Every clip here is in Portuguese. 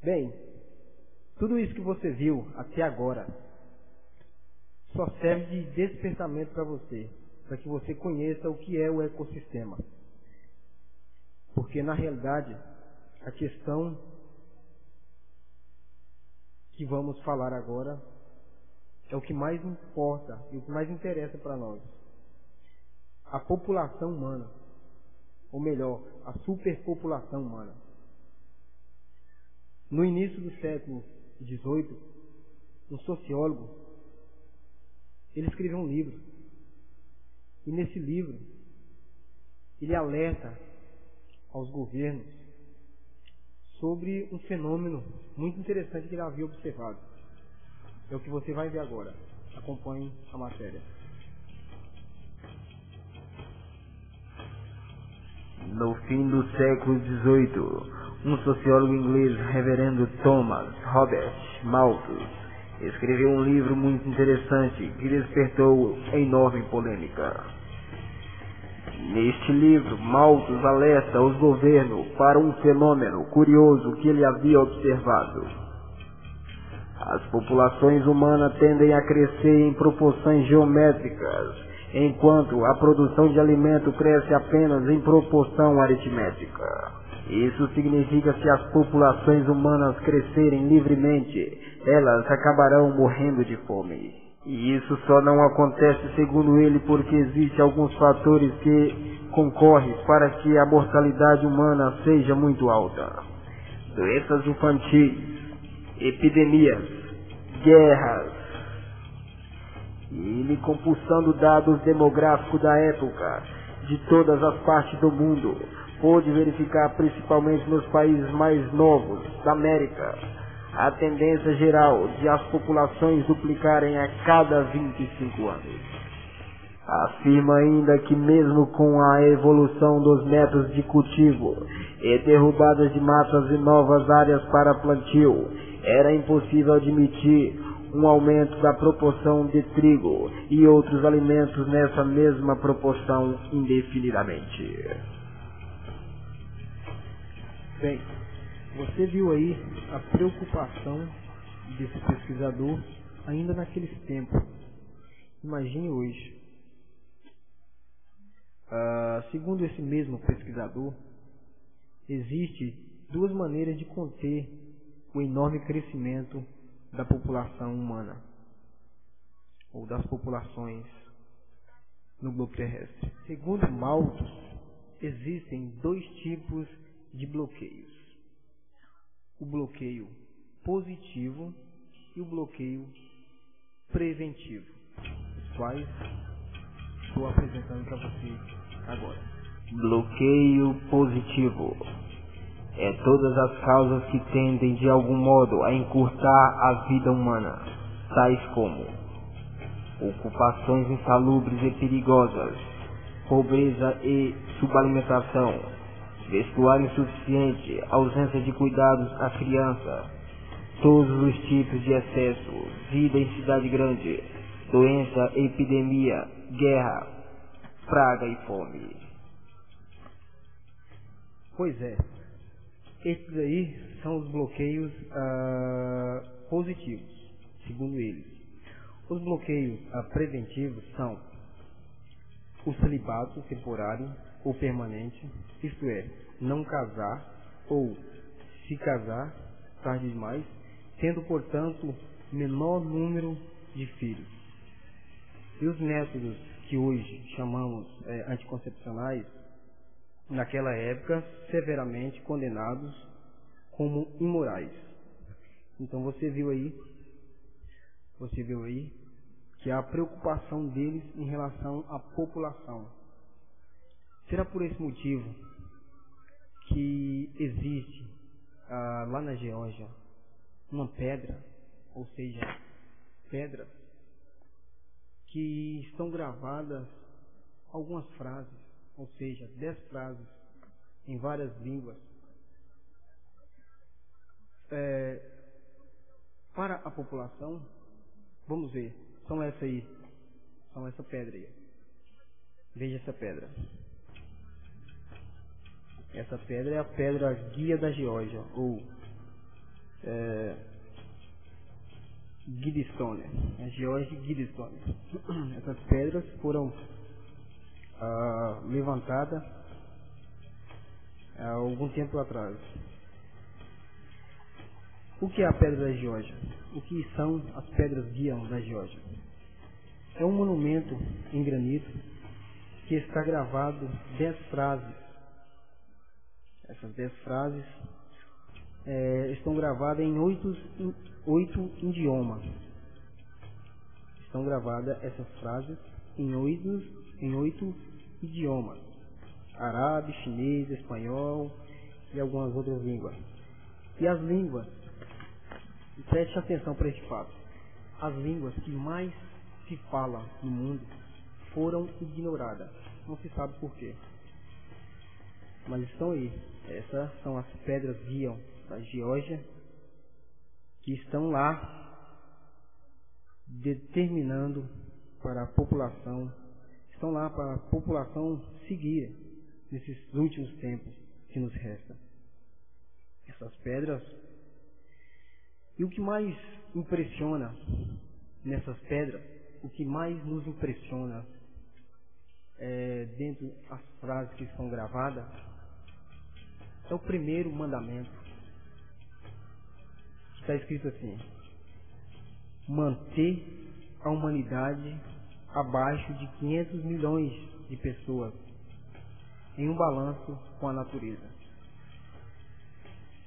Bem, tudo isso que você viu até agora só serve de despertamento para você, para que você conheça o que é o ecossistema. Porque, na realidade, a questão que vamos falar agora é o que mais importa e o que mais interessa para nós. A população humana, ou melhor, a superpopulação humana. No início do século XVIII, um sociólogo, ele escreveu um livro. E nesse livro, ele alerta aos governos sobre um fenômeno muito interessante que ele havia observado. É o que você vai ver agora. Acompanhe a matéria. No fim do século XVIII, um sociólogo inglês, reverendo Thomas Robert Malthus, escreveu um livro muito interessante que despertou enorme polêmica. Neste livro, Malthus alerta os governos para um fenômeno curioso que ele havia observado. As populações humanas tendem a crescer em proporções geométricas, enquanto a produção de alimento cresce apenas em proporção aritmética. Isso significa que se as populações humanas crescerem livremente, elas acabarão morrendo de fome. E isso só não acontece, segundo ele, porque existem alguns fatores que concorrem para que a mortalidade humana seja muito alta. Doenças infantis, epidemias, guerras. E ele, compulsando dados demográficos da época, de todas as partes do mundo, pôde verificar, principalmente nos países mais novos da América, a tendência geral de as populações duplicarem a cada 25 anos. Afirma ainda que mesmo com a evolução dos métodos de cultivo e derrubadas de matas e novas áreas para plantio, era impossível admitir um aumento da proporção de trigo e outros alimentos nessa mesma proporção indefinidamente. Bem, você viu aí a preocupação desse pesquisador ainda naqueles tempos. Imagine hoje. Segundo esse mesmo pesquisador, existe duas maneiras de conter o enorme crescimento da população humana, ou das populações no globo terrestre. Segundo Malthus, existem dois tipos de bloqueios: o bloqueio positivo e o bloqueio preventivo, os quais estou apresentando para vocês agora. Bloqueio positivo é todas as causas que tendem de algum modo a encurtar a vida humana, tais como ocupações insalubres e perigosas, pobreza e subalimentação, vestuário insuficiente, ausência de cuidados à criança, todos os tipos de excesso, vida em cidade grande, doença, epidemia, guerra, praga e fome. Pois é, esses aí são os bloqueios positivos, segundo eles. Os bloqueios preventivos são o celibato temporário ou permanente, isto é, não casar ou se casar tarde demais, tendo, portanto, menor número de filhos. E os métodos que hoje chamamos anticoncepcionais, naquela época, severamente condenados como imorais. Então você viu aí que a preocupação deles em relação à população. Será por esse motivo que existe lá na Geórgia uma pedra, ou seja, pedras que estão gravadas algumas frases, ou seja, 10 frases em várias línguas. Para a população, vamos ver, são essa pedra aí. Veja essa pedra. Essa pedra é a pedra guia da Geórgia, ou Guidestone, George Guidestone. Essas pedras foram levantadas há algum tempo atrás. O que é a Pedra da Geórgia? O que são as pedras guiam da Geórgia? É um monumento em granito que está gravado 10 frases. Essas 10 frases estão gravadas em 8 idiomas. Estão gravadas essas frases em 8 idiomas. Árabe, chinês, espanhol e algumas outras línguas. E as línguas, preste atenção para este fato, as línguas que mais se falam no mundo foram ignoradas. Não se sabe por quê, mas estão aí. Essas são as pedras guiam da Geórgia, que estão lá determinando para a população, estão lá para a população seguir nesses últimos tempos que nos restam. Essas pedras. E o que mais impressiona nessas pedras, o que mais nos impressiona dentro das frases que estão gravadas, é o primeiro mandamento. Está escrito assim: manter a humanidade abaixo de 500 milhões de pessoas em um balanço com a natureza.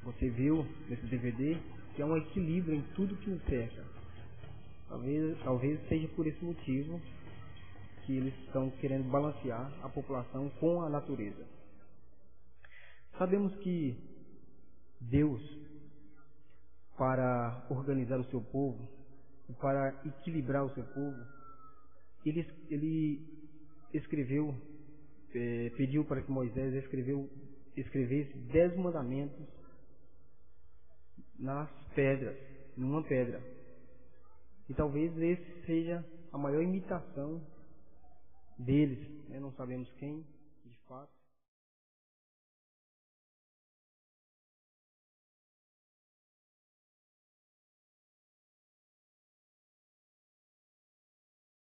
Você viu nesse DVD que é um equilíbrio em tudo que nos cerca. Talvez seja por esse motivo que eles estão querendo balancear a população com a natureza. Sabemos que Deus, para organizar o seu povo, para equilibrar o seu povo, ele escreveu, pediu para que Moisés escrevesse 10 mandamentos nas pedras, numa pedra. E talvez esse seja a maior imitação deles, né? Não sabemos quem, de fato.